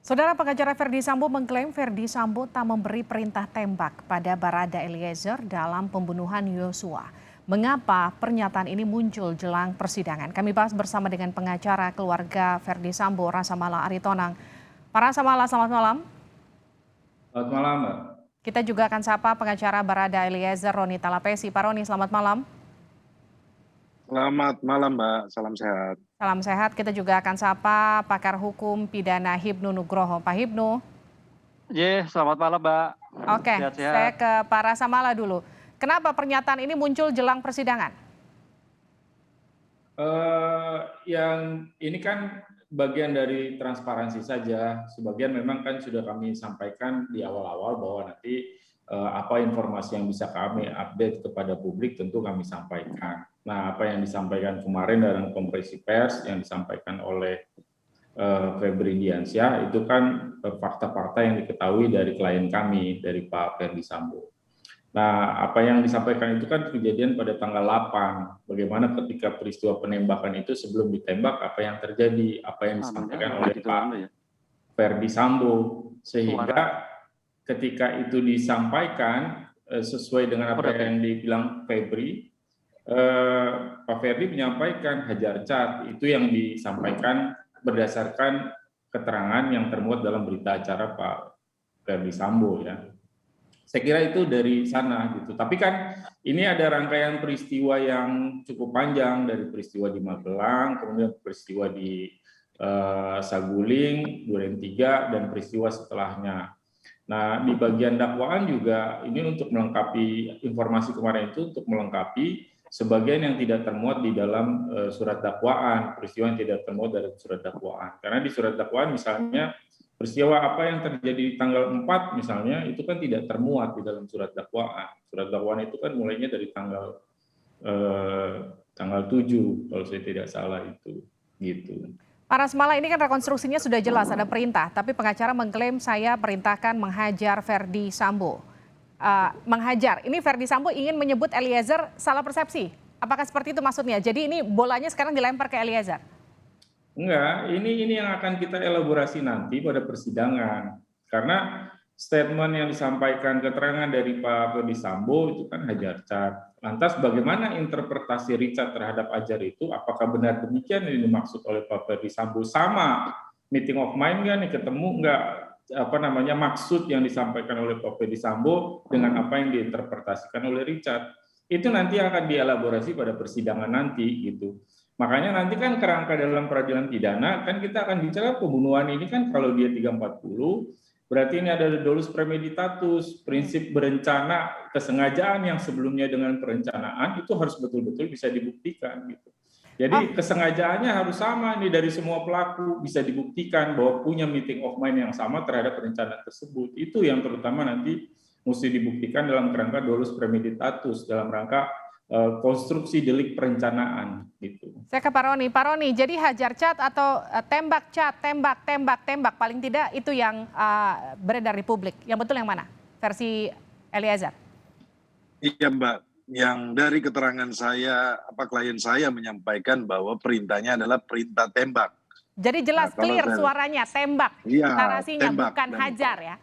Saudara pengacara Ferdy Sambo mengklaim Ferdy Sambo tak memberi perintah tembak pada Barada Eliezer dalam pembunuhan Yosua. Mengapa pernyataan ini muncul jelang persidangan? Kami bahas bersama dengan pengacara keluarga Ferdy Sambo, Rasamala Aritonang. Pak Rasamala, selamat malam. Selamat malam, Mbak. Kita juga akan sapa pengacara Barada Eliezer, Roni Talapesi. Pak Roni, selamat malam. Selamat malam, Mbak. Salam sehat. Salam sehat. Kita juga akan sapa pakar hukum pidana Hibnu Nugroho. Pak Hibnu. Selamat malam, Mbak. Oke, saya ke Pak Rasamala dulu. Kenapa pernyataan ini muncul jelang persidangan? Yang ini kan bagian dari transparansi saja. Sebagian memang kan sudah kami sampaikan di awal-awal bahwa nanti apa informasi yang bisa kami update kepada publik tentu kami sampaikan. Nah, apa yang disampaikan kemarin dalam konferensi pers yang disampaikan oleh Febri Diansyah itu kan fakta-fakta yang diketahui dari klien kami, dari Pak Ferdy Sambo. Nah, apa yang disampaikan itu kan kejadian pada tanggal 8. Bagaimana ketika peristiwa penembakan itu sebelum ditembak, apa yang terjadi, apa yang disampaikan oleh Pak Ferdy Sambo. Sehingga ketika itu disampaikan sesuai dengan apa yang dibilang Febri, Pak Ferdy menyampaikan hajar cat, itu yang disampaikan berdasarkan keterangan yang termuat dalam berita acara Pak Ferdy Sambo ya. Saya kira itu dari sana gitu. Tapi kan ini ada rangkaian peristiwa yang cukup panjang, dari peristiwa di Magelang, kemudian peristiwa di Saguling, Duren 3, dan peristiwa setelahnya. Nah, di bagian dakwaan juga ini untuk melengkapi informasi kemarin itu, untuk melengkapi sebagian yang tidak termuat di dalam surat dakwaan, peristiwa yang tidak termuat dari surat dakwaan. Karena di surat dakwaan misalnya peristiwa apa yang terjadi di tanggal 4 misalnya itu kan tidak termuat di dalam surat dakwaan. Surat dakwaan itu kan mulainya dari tanggal 7 kalau saya tidak salah itu gitu. Pak Rasamala, ini kan rekonstruksinya sudah jelas ada perintah, tapi pengacara mengklaim saya perintahkan menghajar Ferdy Sambo. Menghajar, ini Ferdy Sambo ingin menyebut Eliezer salah persepsi. Apakah seperti itu maksudnya? Jadi ini bolanya sekarang dilempar ke Eliezer? Enggak, ini yang akan kita elaborasi nanti pada persidangan. Karena statement yang disampaikan keterangan dari Pak Ferdy Sambo itu kan hajar cat. Lantas bagaimana interpretasi Richard terhadap ajar itu? Apakah benar demikian yang dimaksud oleh Pak Ferdy Sambo? Sama meeting of mind nggak nih, ketemu nggak maksud yang disampaikan oleh Pak Ferdy Sambo dengan apa yang diinterpretasikan oleh Richard? Itu nanti akan dielaborasi pada persidangan nanti gitu. Makanya nanti kan kerangka dalam peradilan pidana kan kita akan bicara pembunuhan ini kan kalau dia 340 berarti ini ada dolus premeditatus, prinsip berencana, kesengajaan yang sebelumnya dengan perencanaan itu harus betul-betul bisa dibuktikan gitu. Jadi kesengajaannya harus sama nih dari semua pelaku, bisa dibuktikan bahwa punya meeting of mind yang sama terhadap perencanaan tersebut. Itu yang terutama nanti mesti dibuktikan dalam kerangka dolus premeditatus, dalam rangka konstruksi delik perencanaan gitu. Saya ke Pak Roni, jadi hajar cat atau tembak cat, tembak, paling tidak itu yang beredar di publik. Yang betul yang mana? Versi Eliezer? Iya, Mbak. Yang dari keterangan saya, klien saya menyampaikan bahwa perintahnya adalah perintah tembak. Jadi jelas clear suaranya, tembak. Iya, narasinya tembak, bukan hajar ya?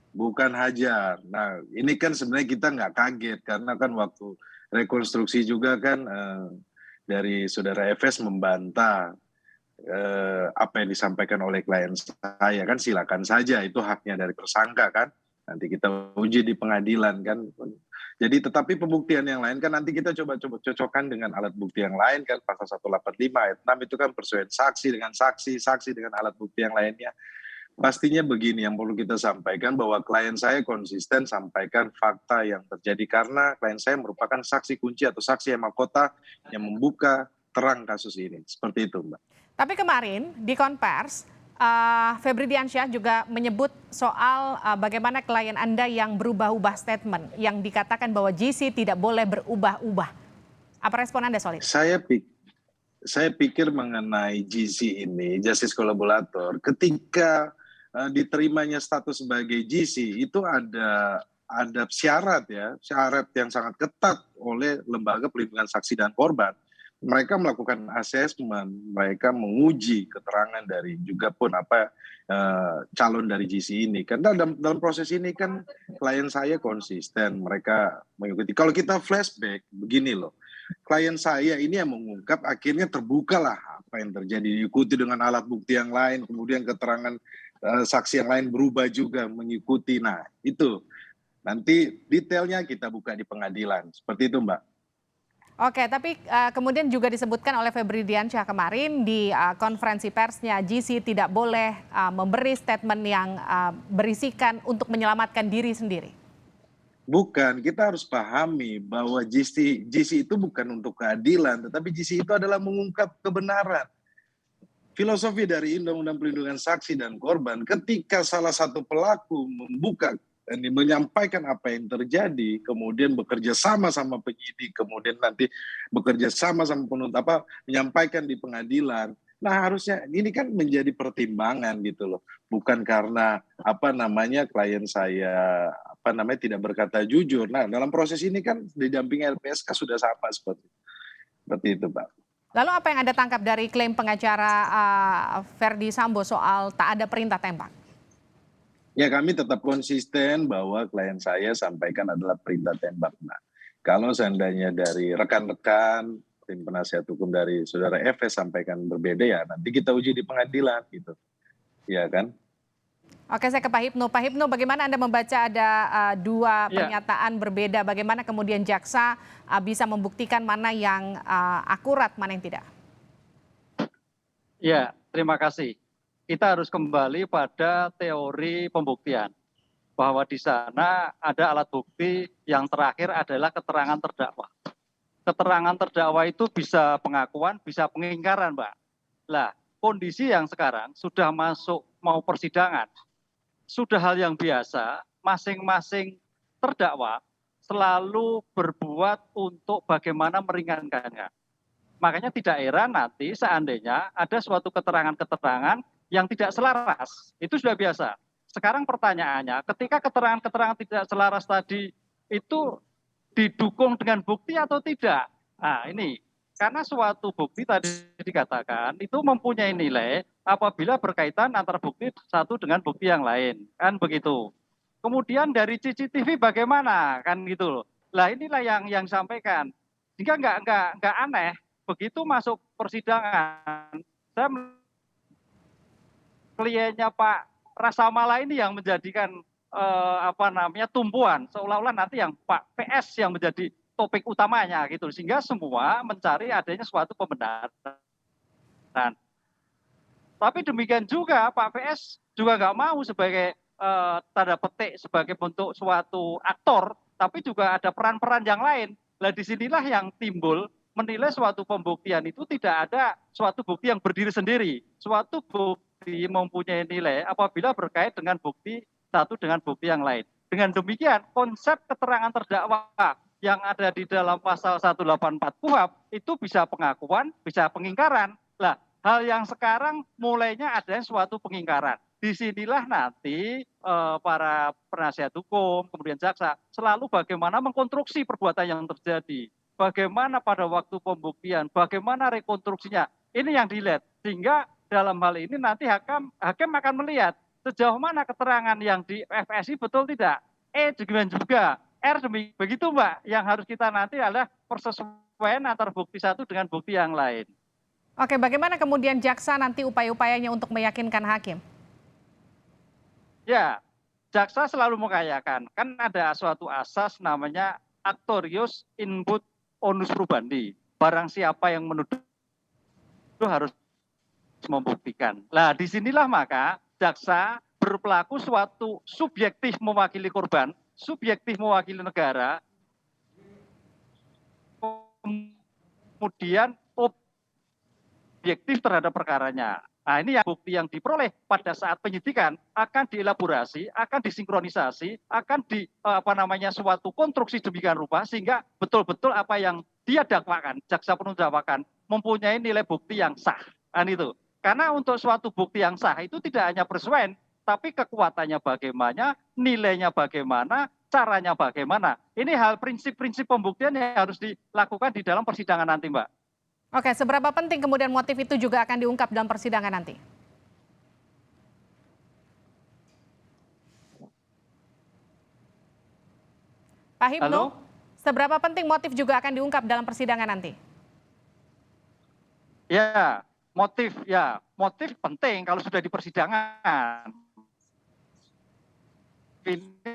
Bukan hajar. Nah, ini kan sebenarnya kita nggak kaget karena kan waktu rekonstruksi juga kan dari saudara FS membantah apa yang disampaikan oleh klien saya, kan silakan saja, itu haknya dari tersangka kan, nanti kita uji di pengadilan kan. Jadi tetapi pembuktian yang lain kan nanti kita coba cocokkan dengan alat bukti yang lain kan, pasal 185 ayat 6 itu kan persesuaian saksi dengan saksi dengan alat bukti yang lainnya. Pastinya begini yang perlu kita sampaikan, bahwa klien saya konsisten sampaikan fakta yang terjadi karena klien saya merupakan saksi kunci atau saksi yang mahkota yang membuka terang kasus ini. Seperti itu, Mbak. Tapi kemarin di konvers, Febri Diansyah juga menyebut soal bagaimana klien Anda yang berubah-ubah statement, yang dikatakan bahwa GC tidak boleh berubah-ubah. Apa respon Anda soal itu? Saya pikir mengenai GC ini, Justice Collaborator, ketika diterimanya status sebagai GC itu ada syarat yang sangat ketat oleh Lembaga Perlindungan Saksi dan Korban. mereka melakukan asesmen, mereka menguji keterangan dari juga pun calon dari GC ini. Karena dalam proses ini kan klien saya konsisten, mereka mengikuti. Kalau kita flashback, begini loh, klien saya ini yang mengungkap, akhirnya terbukalah apa yang terjadi, diikuti dengan alat bukti yang lain, kemudian keterangan saksi yang lain berubah juga mengikuti. Nah itu nanti detailnya kita buka di pengadilan, seperti itu Mbak. Oke, tapi kemudian juga disebutkan oleh Febri Diansyah kemarin di konferensi persnya, GC tidak boleh memberi statement yang berisikan untuk menyelamatkan diri sendiri. Bukan, kita harus pahami bahwa GC itu bukan untuk keadilan, tetapi GC itu adalah mengungkap kebenaran. Filosofi dari Undang-Undang Perlindungan Saksi dan Korban, ketika salah satu pelaku menyampaikan apa yang terjadi, kemudian bekerja sama penyidik, kemudian nanti bekerja sama penuntut, menyampaikan di pengadilan. Nah harusnya ini kan menjadi pertimbangan gitu loh, bukan karena klien saya tidak berkata jujur. Nah dalam proses ini kan didampingi LPSK sudah sama seperti itu Pak. Lalu apa yang Anda tangkap dari klaim pengacara Ferdi Sambo soal tak ada perintah tembak? Ya kami tetap konsisten bahwa klien saya sampaikan adalah perintah tembak. Nah, kalau seandainya dari rekan-rekan tim penasihat hukum dari saudara FS sampaikan berbeda, ya nanti kita uji di pengadilan gitu. Ya kan? Oke, saya ke Pak Hipnu. Pak Hipnu, bagaimana Anda membaca ada dua pernyataan berbeda? Bagaimana kemudian jaksa bisa membuktikan mana yang akurat, mana yang tidak? Ya, terima kasih. Kita harus kembali pada teori pembuktian. Bahwa di sana ada alat bukti yang terakhir adalah keterangan terdakwa. Keterangan terdakwa itu bisa pengakuan, bisa pengingkaran, Mbak. Lah, kondisi yang sekarang sudah masuk mau persidangan. Sudah hal yang biasa, masing-masing terdakwa selalu berbuat untuk bagaimana meringankannya. Makanya tidak heran nanti seandainya ada suatu keterangan-keterangan yang tidak selaras, itu sudah biasa. Sekarang pertanyaannya, ketika keterangan-keterangan tidak selaras tadi itu didukung dengan bukti atau tidak? Nah ini, karena suatu bukti tadi dikatakan itu mempunyai nilai apabila berkaitan antara bukti satu dengan bukti yang lain, kan begitu. Kemudian dari CCTV bagaimana, kan gitu loh. Lah inilah yang sampaikan. Sehingga nggak aneh, begitu masuk persidangan, saya kliennya Pak Rasamala ini yang menjadikan tumpuan, seolah-olah nanti yang Pak PS yang menjadi topik utamanya gitu, sehingga semua mencari adanya suatu pembenaran. Tapi demikian juga Pak PS juga nggak mau sebagai tanda petik sebagai bentuk suatu aktor, tapi juga ada peran-peran yang lain. Nah disinilah yang timbul menilai suatu pembuktian itu tidak ada suatu bukti yang berdiri sendiri, suatu bukti mempunyai nilai apabila berkait dengan bukti satu dengan bukti yang lain. Dengan demikian konsep keterangan terdakwa yang ada di dalam pasal 184 KUHP itu bisa pengakuan, bisa pengingkaran. Lah, hal yang sekarang mulainya ada suatu pengingkaran. Disinilah nanti para penasihat hukum, kemudian jaksa, selalu bagaimana mengkonstruksi perbuatan yang terjadi. Bagaimana pada waktu pembuktian, bagaimana rekonstruksinya. Ini yang dilihat. Sehingga dalam hal ini nanti hakim akan melihat sejauh mana keterangan yang di FSI betul tidak. Demikian juga. Demikian begitu Mbak. Yang harus kita nanti adalah persesuaian antara bukti satu dengan bukti yang lain. Oke, bagaimana kemudian jaksa nanti upaya-upayanya untuk meyakinkan hakim? Ya, jaksa selalu mengayakan. Kan ada suatu asas namanya actorius input onus probandi. Barang siapa yang menuduh itu harus membuktikan. Nah, disinilah maka jaksa berperilaku suatu subjektif mewakili korban, subjektif mewakili negara, kemudian objektif terhadap perkaranya. Nah, ini yang bukti yang diperoleh pada saat penyidikan akan dielaborasi, akan disinkronisasi, akan suatu konstruksi demikian rupa sehingga betul-betul apa yang dia dakwakan, jaksa penuntut dakwakan mempunyai nilai bukti yang sah. Kan itu. Karena untuk suatu bukti yang sah itu tidak hanya persuasian, tapi kekuatannya bagaimana, nilainya bagaimana, caranya bagaimana. Ini hal prinsip-prinsip pembuktian yang harus dilakukan di dalam persidangan nanti, Mbak. Oke, seberapa penting kemudian motif itu juga akan diungkap dalam persidangan nanti? Pak Hipnu, Halo? seberapa penting motif juga akan diungkap dalam persidangan nanti? Motif penting kalau sudah di persidangan. Ini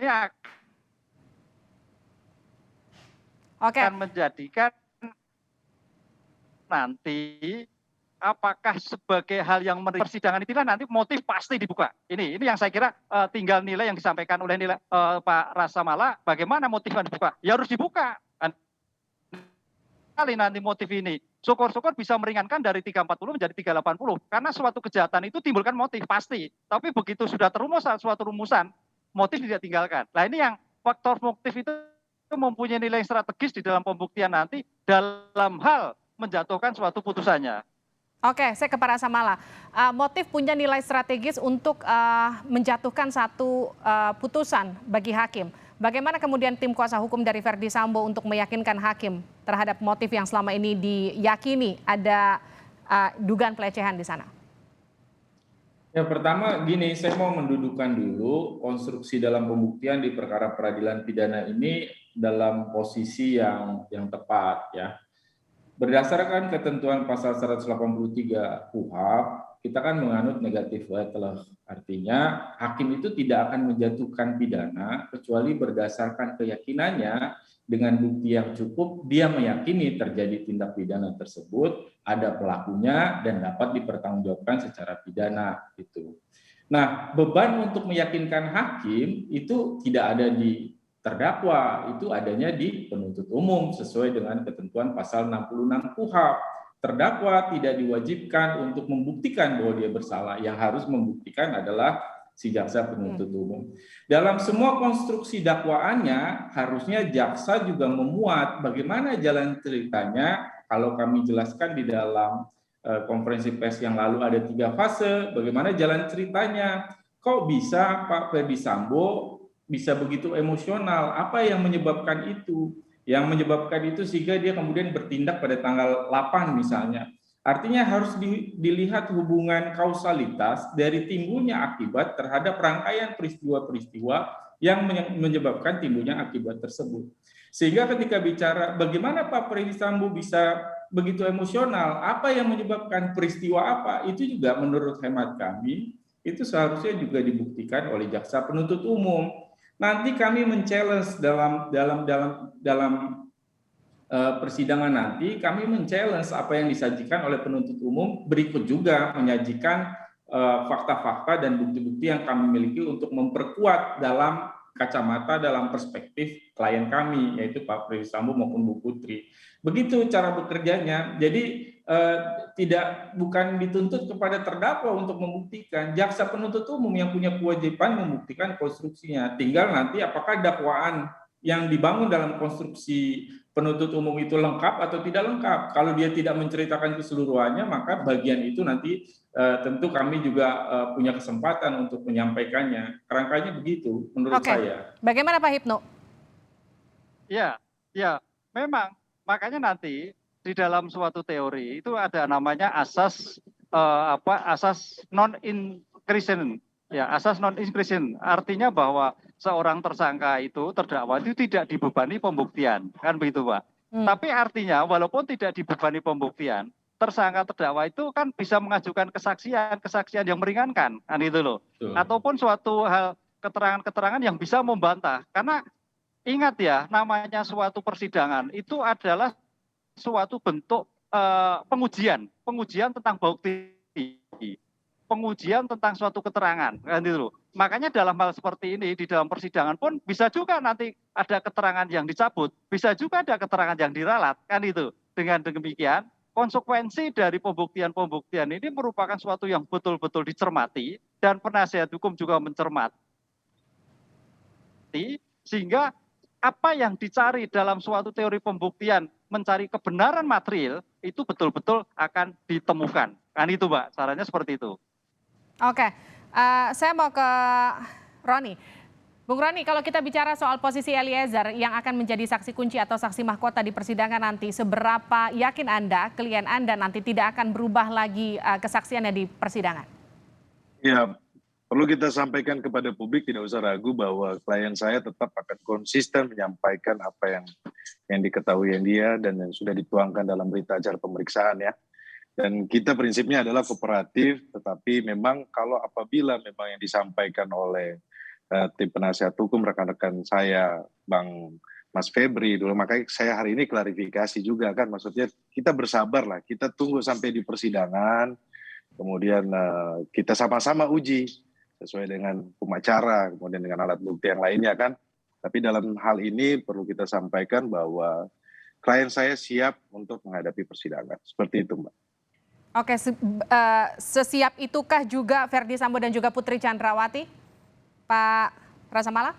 Oke, akan menjadikan nanti apakah sebagai hal yang menarik persidangan itulah nanti motif pasti dibuka. Ini yang saya kira tinggal nilai yang disampaikan oleh Pak Rasa Mala, bagaimana motif yang dibuka? Ya harus dibuka. Kali nanti motif ini, syukur-syukur bisa meringankan dari 340 menjadi 380. Karena suatu kejahatan itu timbulkan motif pasti. Tapi begitu sudah terumus suatu rumusan, motif tidak tinggalkan. Nah ini yang faktor motif itu mempunyai nilai strategis di dalam pembuktian nanti dalam hal menjatuhkan suatu putusannya. oke, saya ke Pak Rasa Mala. Motif punya nilai strategis untuk menjatuhkan satu putusan bagi hakim. Bagaimana kemudian tim kuasa hukum dari Verdi Sambo untuk meyakinkan hakim terhadap motif yang selama ini diyakini ada dugaan pelecehan di sana? Ya, pertama gini, saya mau mendudukan dulu konstruksi dalam pembuktian di perkara peradilan pidana ini dalam posisi yang tepat ya. Berdasarkan ketentuan pasal 183 KUHP, kita kan menganut negatif letter. Artinya, hakim itu tidak akan menjatuhkan pidana kecuali berdasarkan keyakinannya dengan bukti yang cukup, dia meyakini terjadi tindak pidana tersebut, ada pelakunya, dan dapat dipertanggungjawabkan secara pidana. Gitu. Nah, beban untuk meyakinkan hakim itu tidak ada di terdakwa, itu adanya di penuntut umum sesuai dengan ketentuan pasal 66 KUHP. Terdakwa tidak diwajibkan untuk membuktikan bahwa dia bersalah, yang harus membuktikan adalah si jaksa penuntut umum. Dalam semua konstruksi dakwaannya, harusnya jaksa juga memuat bagaimana jalan ceritanya. Kalau kami jelaskan di dalam konferensi pers yang lalu ada 3 fase, bagaimana jalan ceritanya. Kok bisa Pak Verdi Sambo bisa begitu emosional? Apa yang menyebabkan itu? Yang menyebabkan itu sehingga dia kemudian bertindak pada tanggal 8 misalnya. Artinya harus dilihat hubungan kausalitas dari timbulnya akibat terhadap rangkaian peristiwa-peristiwa yang menyebabkan timbulnya akibat tersebut. Sehingga ketika bicara bagaimana Pak Verdi Sambo bisa begitu emosional, apa yang menyebabkan peristiwa apa, itu juga menurut hemat kami itu seharusnya juga dibuktikan oleh jaksa penuntut umum. Nanti kami men-challenge dalam persidangan nanti, kami men-challenge apa yang disajikan oleh penuntut umum, berikut juga menyajikan fakta-fakta dan bukti-bukti yang kami miliki untuk memperkuat dalam kacamata, dalam perspektif klien kami, yaitu Pak Verdi Sambo maupun Bu Putri. Begitu cara bekerjanya. Jadi bukan dituntut kepada terdakwa untuk membuktikan, jaksa penuntut umum yang punya kewajiban membuktikan konstruksinya. Tinggal nanti apakah dakwaan yang dibangun dalam konstruksi penuntut umum itu lengkap atau tidak lengkap. Kalau dia tidak menceritakan keseluruhannya, maka bagian itu nanti tentu kami juga punya kesempatan untuk menyampaikannya. Kerangkanya begitu menurut saya. Bagaimana Pak Hipnu? Ya, memang makanya nanti di dalam suatu teori itu ada namanya asas asas non incretion. Ya, asas non incretion artinya bahwa seorang tersangka itu terdakwa itu tidak dibebani pembuktian, kan begitu, Pak. Tapi artinya walaupun tidak dibebani pembuktian, tersangka terdakwa itu kan bisa mengajukan kesaksian yang meringankan, kan itu loh. Betul. Ataupun suatu hal keterangan-keterangan yang bisa membantah. Karena ingat ya, namanya suatu persidangan itu adalah suatu bentuk pengujian tentang bukti, pengujian tentang suatu keterangan, kan itu loh. Makanya dalam hal seperti ini di dalam persidangan pun bisa juga nanti ada keterangan yang dicabut, bisa juga ada keterangan yang diralat, kan itu. Dengan demikian konsekuensi dari pembuktian ini merupakan suatu yang betul-betul dicermati dan penasihat hukum juga mencermati, sehingga apa yang dicari dalam suatu teori pembuktian mencari kebenaran material itu betul-betul akan ditemukan. Kan itu, Mbak, caranya seperti itu. Oke, saya mau ke Roni. Bung Roni, kalau kita bicara soal posisi Eliezer yang akan menjadi saksi kunci atau saksi mahkota di persidangan nanti, seberapa yakin Anda, klien Anda nanti tidak akan berubah lagi kesaksiannya di persidangan? Ya, perlu kita sampaikan kepada publik, tidak usah ragu bahwa klien saya tetap akan konsisten menyampaikan apa yang diketahui dia dan yang sudah dituangkan dalam berita acara pemeriksaan ya. Dan kita prinsipnya adalah kooperatif, tetapi memang kalau apabila memang yang disampaikan oleh tim penasihat hukum rekan-rekan saya, Mas Febri dulu, makanya saya hari ini klarifikasi juga kan, maksudnya kita bersabar lah, kita tunggu sampai di persidangan, kemudian kita sama-sama uji sesuai dengan hukum acara, kemudian dengan alat bukti yang lainnya kan. Tapi dalam hal ini perlu kita sampaikan bahwa klien saya siap untuk menghadapi persidangan, seperti itu Mbak. Oke, sesiap itukah juga Ferdy Sambo dan juga Putri Chandrawati, Pak Prasamala?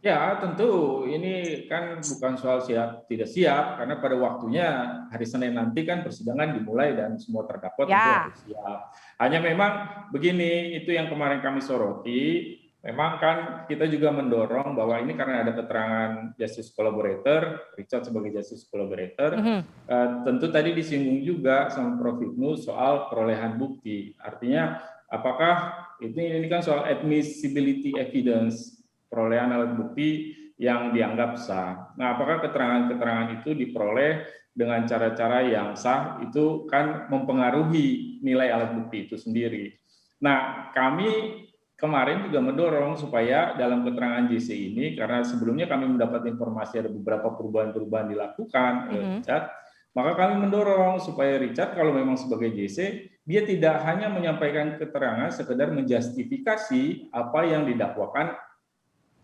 Ya, tentu ini kan bukan soal siap tidak siap, karena pada waktunya hari Senin nanti kan persidangan dimulai dan semua terdakwa tentu harus siap. Hanya memang begini, itu yang kemarin kami soroti, memang kan kita juga mendorong bahwa ini karena ada keterangan justice collaborator, Richard sebagai justice collaborator, tentu tadi disinggung juga sama Prof. Hipnu soal perolehan bukti. Artinya apakah ini kan soal admissibility evidence, perolehan alat bukti yang dianggap sah. Nah, apakah keterangan-keterangan itu diperoleh dengan cara-cara yang sah, itu kan mempengaruhi nilai alat bukti itu sendiri. Nah, kami kemarin juga mendorong supaya dalam keterangan JC ini, karena sebelumnya kami mendapat informasi ada beberapa perubahan-perubahan dilakukan oleh Richard, maka kami mendorong supaya Richard kalau memang sebagai JC, dia tidak hanya menyampaikan keterangan sekedar menjustifikasi apa yang didakwakan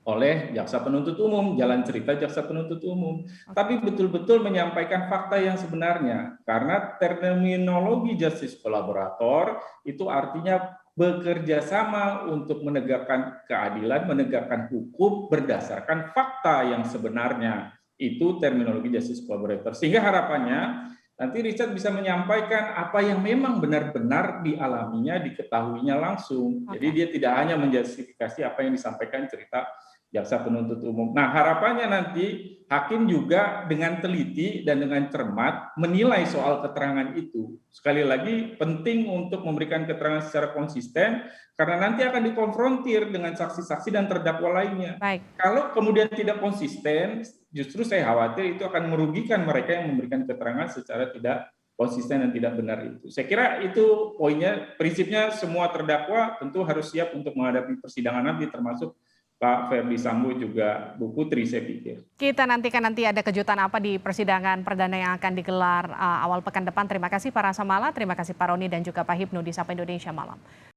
oleh jaksa penuntut umum, jalan cerita jaksa penuntut umum, tapi betul-betul menyampaikan fakta yang sebenarnya, karena terminologi justice collaborator itu artinya bekerja sama untuk menegakkan keadilan, menegakkan hukum berdasarkan fakta yang sebenarnya. Itu terminologi justice collaborator. Sehingga harapannya nanti Richard bisa menyampaikan apa yang memang benar-benar dialaminya, diketahuinya langsung. Jadi dia tidak hanya menjustifikasi apa yang disampaikan cerita jaksa penuntut umum. Nah, harapannya nanti hakim juga dengan teliti dan dengan cermat menilai soal keterangan itu. Sekali lagi penting untuk memberikan keterangan secara konsisten karena nanti akan dikonfrontir dengan saksi-saksi dan terdakwa lainnya. Baik. Kalau kemudian tidak konsisten, justru saya khawatir itu akan merugikan mereka yang memberikan keterangan secara tidak konsisten dan tidak benar itu. Saya kira itu poinnya, prinsipnya semua terdakwa tentu harus siap untuk menghadapi persidangan nanti, termasuk Pak Ferdy Sambo juga Bu Putri, saya pikir. Kita nantikan nanti ada kejutan apa di persidangan perdana yang akan digelar awal pekan depan. Terima kasih Pak Prasamala, terima kasih Pak Roni dan juga Pak Hipnu di Sapa Indonesia Malam.